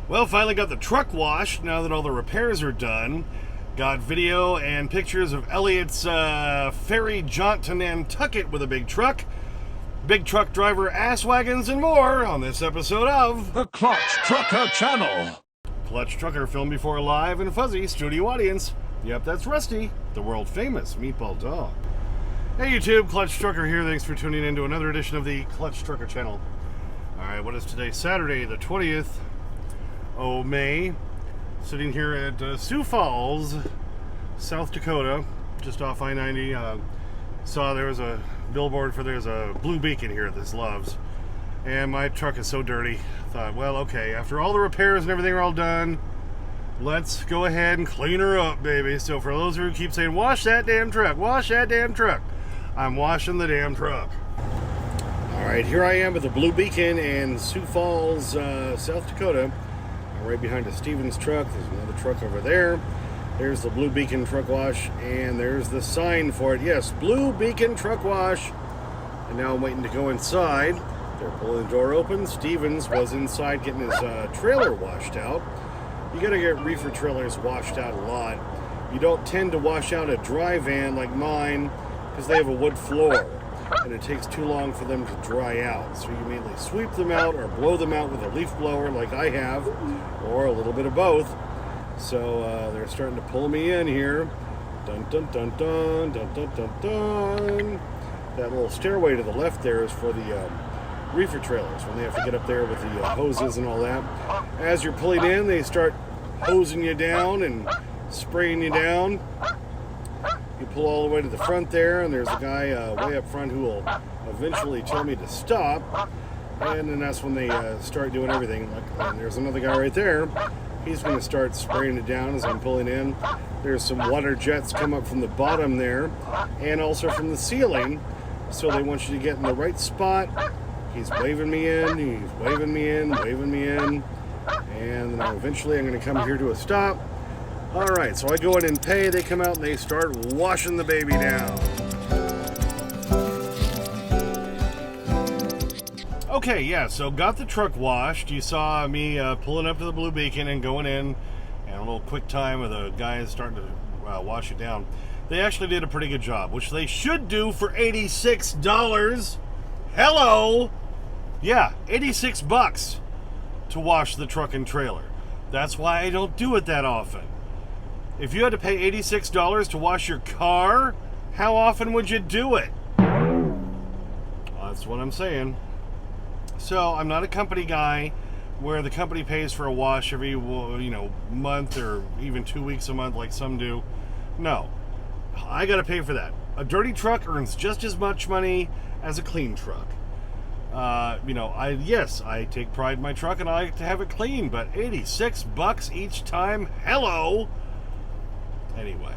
Well, finally got the truck washed now that all the repairs are done. Got video and pictures of Elliot's ferry jaunt to Nantucket with a big truck driver, Ass-Wagons, and more on this episode of The Clutch Trucker Channel. Clutch Trucker, filmed before a live and fuzzy studio audience. Yep, that's Rusty, the world famous meatball dog. Hey YouTube, Clutch Trucker here. Thanks for tuning in to another edition of the Clutch Trucker Channel. Alright, what is today? Saturday, the 20th of May. Sitting here at Sioux Falls, South Dakota, just off I-90. Saw there was a billboard for there's a blue beacon here at this Love's. And my truck is so dirty. Thought, well, okay, after all the repairs and everything are all done, let's go ahead and clean her up, baby. So for those of you who keep saying, wash that damn truck, wash that damn truck, I'm washing the damn truck. Alright, here I am at the Blue Beacon in Sioux Falls, South Dakota. Right behind a Stevens truck. There's another truck over there. There's the Blue Beacon Truck Wash, and there's the sign for it. Yes, Blue Beacon Truck Wash. And now I'm waiting to go inside. They're pulling the door open. Stevens was inside getting his trailer washed out. You gotta get reefer trailers washed out a lot. You don't tend to wash out a dry van like mine because they have a wood floor, and it takes too long for them to dry out. So you immediately sweep them out or blow them out with a leaf blower like I have, or a little bit of both. So they're starting to pull me in here. Dun dun dun dun dun dun dun dun. That little stairway to the left there is for the reefer trailers when they have to get up there with the hoses and all that. As you're pulling in, they start hosing you down and spraying you down. You pull all the way to the front there, and there's a guy way up front who will eventually tell me to stop. And then that's when they start doing everything. And there's another guy right there. He's going to start spraying it down as I'm pulling in. There's some water jets come up from the bottom there, and also from the ceiling. So they want you to get in the right spot. He's waving me in. He's waving me in, waving me in. And then eventually I'm going to come here to a stop. Alright, so I go in and pay, they come out and they start washing the baby down. Okay, yeah, so got the truck washed. You saw me pulling up to the Blue Beacon and going in, and a little quick time of the guys starting to wash it down. They actually did a pretty good job, which they should do for $86. Hello! Yeah, 86 bucks to wash the truck and trailer. That's why I don't do it that often. If you had to pay $86 to wash your car, how often would you do it? Well, that's what I'm saying. So I'm not a company guy where the company pays for a wash every month or even 2 weeks a month like some do. No, I got to pay for that. A dirty truck earns just as much money as a clean truck. I take pride in my truck and I like to have it clean, but 86 bucks each time? Hello! Anyway,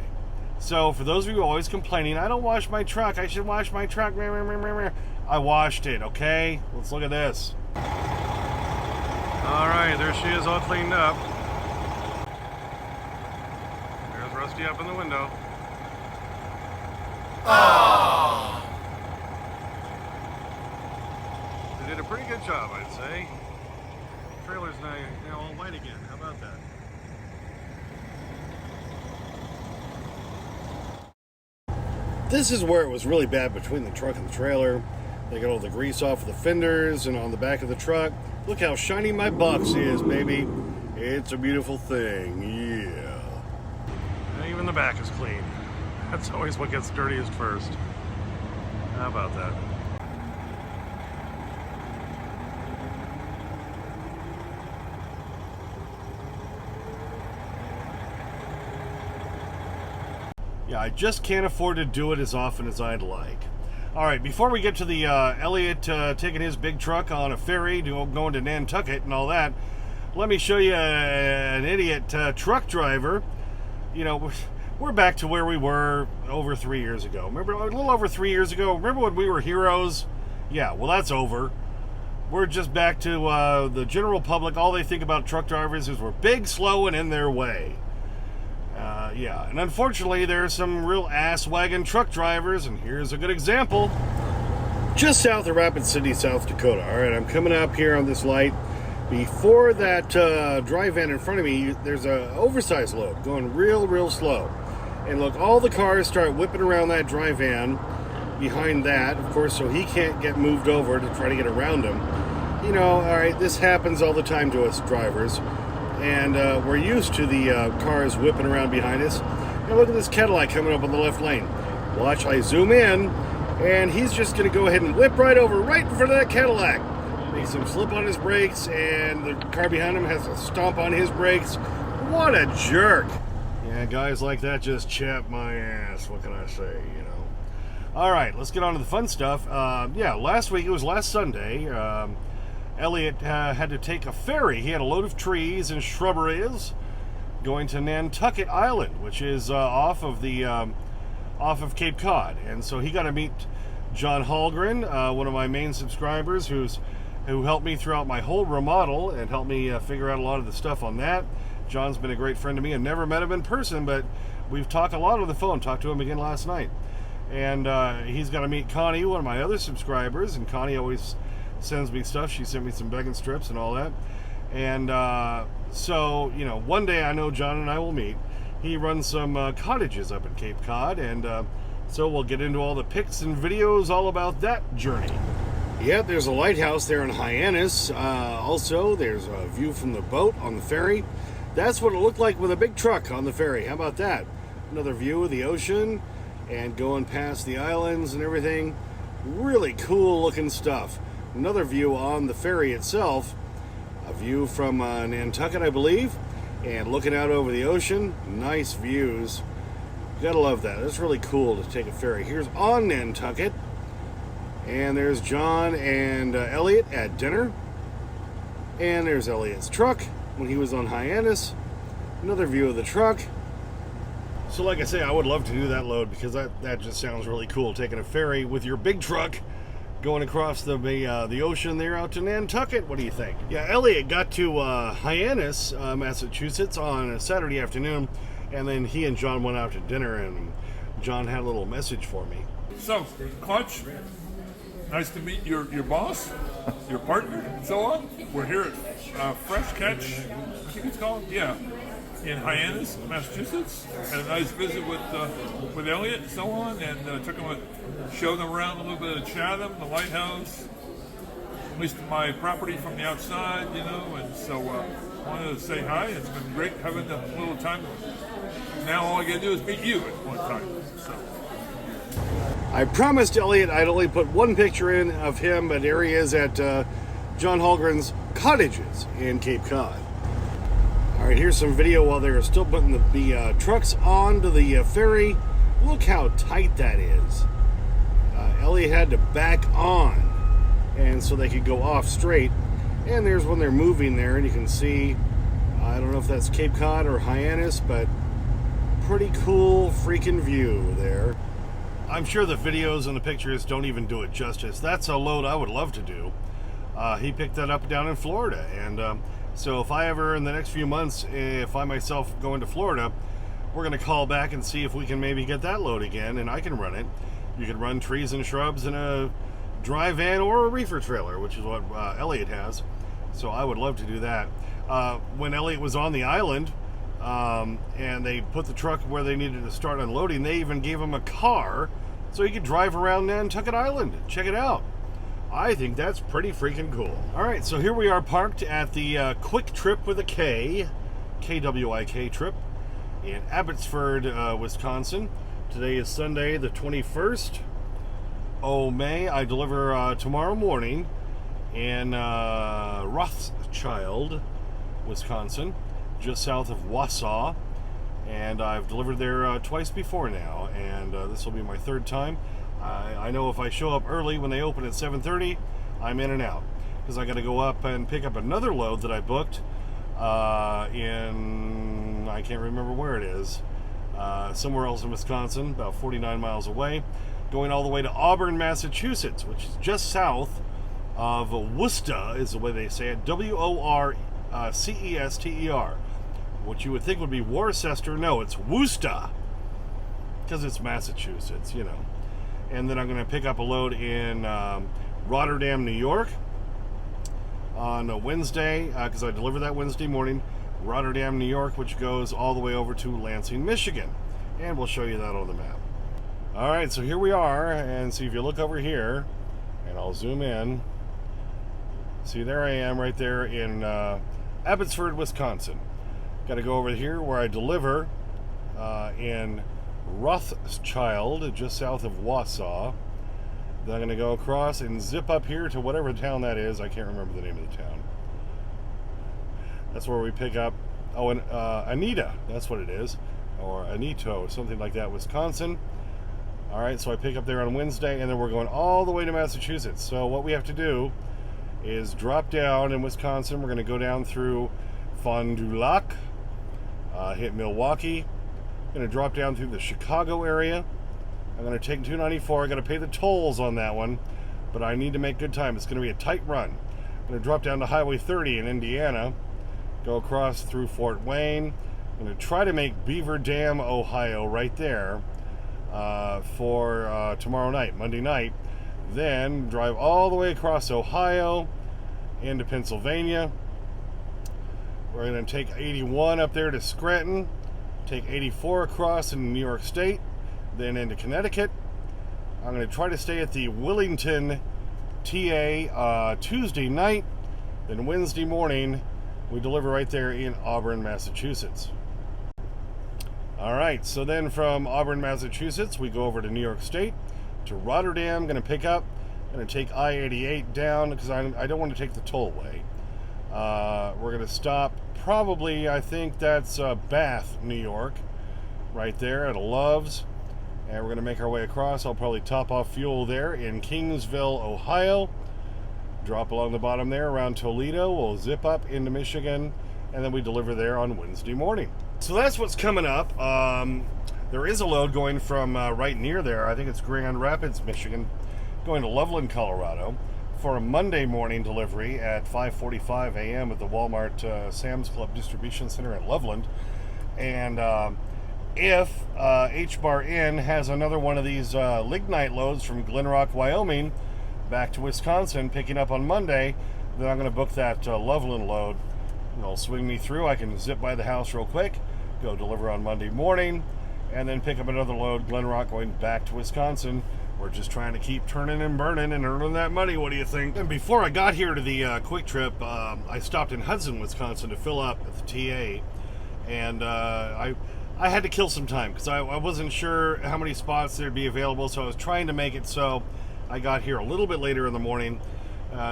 so for those of you who are always complaining, I don't wash my truck, I should wash my truck, I washed it, okay? Let's look at this. Alright, there she is, all cleaned up. There's Rusty up in the window. Oh! They did a pretty good job, I'd say. Trailer's now all white again, how about that? This is where it was really bad between the truck and the trailer. They got all the grease off the fenders and on the back of the truck. Look how shiny my box is, baby. It's a beautiful thing, yeah. And even the back is clean. That's always what gets dirtiest first. How about that? Yeah, I just can't afford to do it as often as I'd like. Alright, before we get to the Elliot taking his big truck on a ferry going to Nantucket and all that, let me show you an idiot truck driver. You know, we're back to where we were over 3 years ago. Remember, a little over 3 years ago, remember when we were heroes? Yeah, well, that's over. We're just back to the general public. All they think about truck drivers is we're big, slow, and in their way. Yeah, and unfortunately, there are some real ass-wagon truck drivers, and here's a good example. Just south of Rapid City, South Dakota. All right, I'm coming up here on this light. Before that dry van in front of me, there's a oversized load going real slow. And look, all the cars start whipping around that dry van behind that, of course, so he can't get moved over to try to get around him. You know, all right, this happens all the time to us drivers. And we're used to the cars whipping around behind us. And look at this Cadillac coming up on the left lane. Watch, I zoom in, and he's just going to go ahead and whip right over, right in front of that Cadillac. Makes him slip on his brakes, and the car behind him has to stomp on his brakes. What a jerk. Yeah, guys like that just chap my ass. What can I say, you know? All right, let's get on to the fun stuff. Yeah, last week, it was last Sunday, Elliot had to take a ferry. He had a load of trees and shrubberies going to Nantucket Island, which is off of Cape Cod. And so he got to meet John Hallgren, one of my main subscribers, who helped me throughout my whole remodel and helped me figure out a lot of the stuff on that. John's been a great friend to me. I never met him in person, but we've talked a lot on the phone. Talked to him again last night. And he's got to meet Connie, one of my other subscribers, and Connie always sends me stuff. She sent me some begging strips and all that. And so, you know, one day I know John and I will meet. He runs some cottages up in Cape Cod, and so we'll get into all the pics and videos all about that journey. Yeah, there's a lighthouse there in Hyannis. Also, there's a view from the boat on the ferry. That's what it looked like with a big truck on the ferry. How about that? Another view of the ocean and going past the islands and everything. Really cool looking stuff. Another view on the ferry itself. A view from Nantucket, I believe. And looking out over the ocean. Nice views. You gotta love that. It's really cool to take a ferry. Here's on Nantucket. And there's John and Elliot at dinner. And there's Elliot's truck when he was on Hyannis. Another view of the truck. So like I say, I would love to do that load because that just sounds really cool. Taking a ferry with your big truck going across the ocean there out to Nantucket. What do you think? Yeah, Elliot got to Hyannis, Massachusetts on a Saturday afternoon. And then he and John went out to dinner, and John had a little message for me. So, Clutch, nice to meet your boss, your partner, and so on. We're here at Fresh Catch, I think it's called, yeah, in Hyannis, Massachusetts. Had a nice visit with Elliot and so on, and showed them around a little bit of Chatham, the lighthouse, at least my property from the outside, you know, and so wanted to say hi. It's been great having a little time. Now all I gotta do is meet you at one time. So. I promised Elliot I'd only put one picture in of him, but there he is at John Hallgren's cottages in Cape Cod. All right, here's some video while they're still putting the trucks onto the ferry. Look how tight that is. Elliot had to back on, and so they could go off straight. And there's when they're moving there, and you can see, I don't know if that's Cape Cod or Hyannis, but pretty cool freaking view there. I'm sure the videos and the pictures don't even do it justice. That's a load I would love to do. He picked that up down in Florida, and so if I ever, in the next few months, find myself going to Florida, we're going to call back and see if we can maybe get that load again, and I can run it. You can run trees and shrubs in a dry van or a reefer trailer, which is what Elliot has. So I would love to do that. When Elliot was on the island, and they put the truck where they needed to start unloading, they even gave him a car so he could drive around Nantucket Island. Check it out. I think that's pretty freaking cool. All right, so here we are parked at the Quick Trip with a K, KWIK trip in Abbotsford, Wisconsin. Today is Sunday, the 21st of May. I deliver tomorrow morning in Rothschild, Wisconsin, just south of Wausau, and I've delivered there twice before now, and this will be my third time. I know if I show up early when they open at 7:30, I'm in and out, because I got to go up and pick up another load that I booked in, I can't remember where it is, somewhere else in Wisconsin, about 49 miles away, going all the way to Auburn, Massachusetts, which is just south of Worcester, is the way they say it, Worcester. What you would think would be Worcester, no, it's Worcester, because it's Massachusetts, you know. And then I'm going to pick up a load in Rotterdam, New York, on a Wednesday, because I deliver that Wednesday morning, Rotterdam, New York, which goes all the way over to Lansing, Michigan. And we'll show you that on the map. All right, so here we are, and see if you look over here, and I'll zoom in. See, there I am right there in Abbotsford, Wisconsin. Got to go over here where I deliver in Rothschild, just south of Wausau. Then I'm going to go across and zip up here to whatever town that is. I can't remember the name of the town. That's where we pick up, oh, and Anita, that's what it is, or Anito, something like that, Wisconsin. All right, so I pick up there on Wednesday, and then we're going all the way to Massachusetts. So what we have to do is drop down in Wisconsin. We're going to go down through Fond du Lac, hit Milwaukee. Going to drop down through the Chicago area. I'm going to take 294. I got to pay the tolls on that one, but I need to make good time. It's going to be a tight run. I'm going to drop down to Highway 30 in Indiana, go across through Fort Wayne. I'm going to try to make Beaver Dam, Ohio, right there for tomorrow night, Monday night. Then drive all the way across Ohio into Pennsylvania. We're going to take 81 up there to Scranton, take 84 across in New York State, then into Connecticut. I'm going to try to stay at the Willington TA Tuesday night. Then Wednesday morning, we deliver right there in Auburn, Massachusetts. All right, so then from Auburn, Massachusetts, we go over to New York State, to Rotterdam. Going to pick up, going to take I-88 down because I don't want to take the tollway. We're going to stop probably, I think that's Bath, New York, right there at Love's. And we're going to make our way across. I'll probably top off fuel there in Kingsville, Ohio. Drop along the bottom there around Toledo. We'll zip up into Michigan, and then we deliver there on Wednesday morning. So that's what's coming up. There is a load going from right near there. I think it's Grand Rapids, Michigan, going to Loveland, Colorado, for a Monday morning delivery at 5:45 a.m. at the Walmart Sam's Club Distribution Center at Loveland. And if H-Bar Inn has another one of these lignite loads from Glen Rock, Wyoming, back to Wisconsin, picking up on Monday, then I'm going to book that Loveland load. And it'll swing me through. I can zip by the house real quick, go deliver on Monday morning, and then pick up another load, Glen Rock, going back to Wisconsin. We're just trying to keep turning and burning and earning that money. What do you think? And before I got here to the Quick Trip, I stopped in Hudson, Wisconsin to fill up at the TA, and I had to kill some time because I wasn't sure how many spots there'd be available, so I was trying to make it so I got here a little bit later in the morning.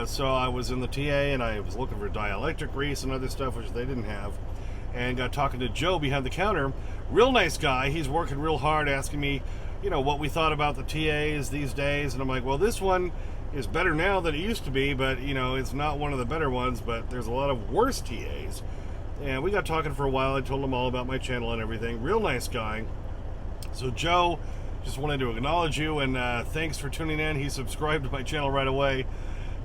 So I was in the TA and I was looking for dielectric grease and other stuff which they didn't have, and got talking to Joe behind the counter. Real nice guy. He's working real hard, asking me, you know, what we thought about the TAs these days, and I'm like, well, this one is better now than it used to be, but you know, it's not one of the better ones, but there's a lot of worse TAs. And we got talking for a while. I told him all about my channel and everything. Real nice guy. So Joe, just wanted to acknowledge you, and thanks for tuning in. He subscribed to my channel right away.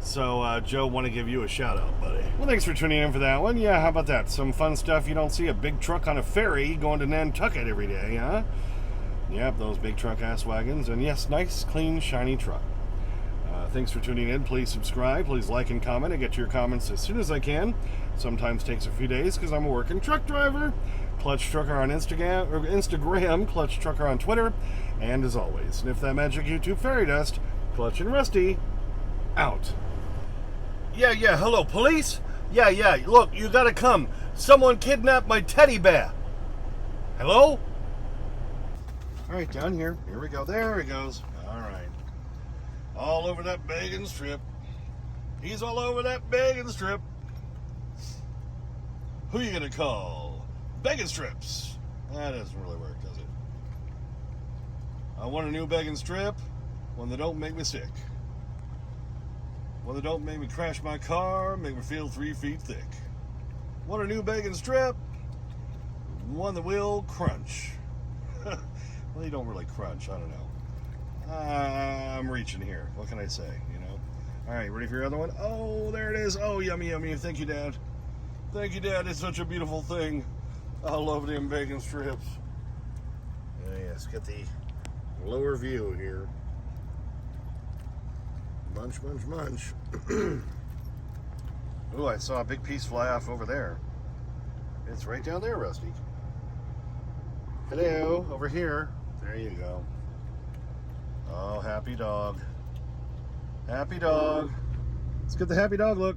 So Joe, want to give you a shout out, buddy. Well, thanks for tuning in for that one. Yeah, how about that? Some fun stuff. You don't see a big truck on a ferry going to Nantucket every day, huh? Yep, those big truck Ass-Wagons. And yes, nice, clean, shiny truck. Thanks for tuning in. Please subscribe. Please like and comment. I get your comments as soon as I can. Sometimes takes a few days because I'm a working truck driver. Clutch Trucker on Instagram, Clutch Trucker on Twitter, and as always, sniff that magic YouTube fairy dust. Clutch and Rusty, out. Yeah, hello, police? Yeah, look, you gotta come. Someone kidnapped my teddy bear. Hello? All right, down here. Here we go. There he goes. All right. All over that bacon strip. He's all over that bacon strip. Who you gonna call? Bacon strips. That doesn't really work, does it? I want a new bacon strip. One that don't make me sick. One that don't make me crash my car, make me feel 3 feet thick. Want a new bacon strip. One that will crunch. Well, you don't really crunch. I don't know. I'm reaching here. What can I say, you know? All right, ready for your other one? Oh, there it is. Oh, yummy, yummy. Thank you, Dad. Thank you, Dad. It's such a beautiful thing. I love them bacon strips. Yes, get the lower view here. Munch, munch, munch. Ooh, I saw a big piece fly off over there. It's right down there, Rusty. Hello, over here. There you go. Oh, happy dog. Happy dog. Let's get the happy dog look.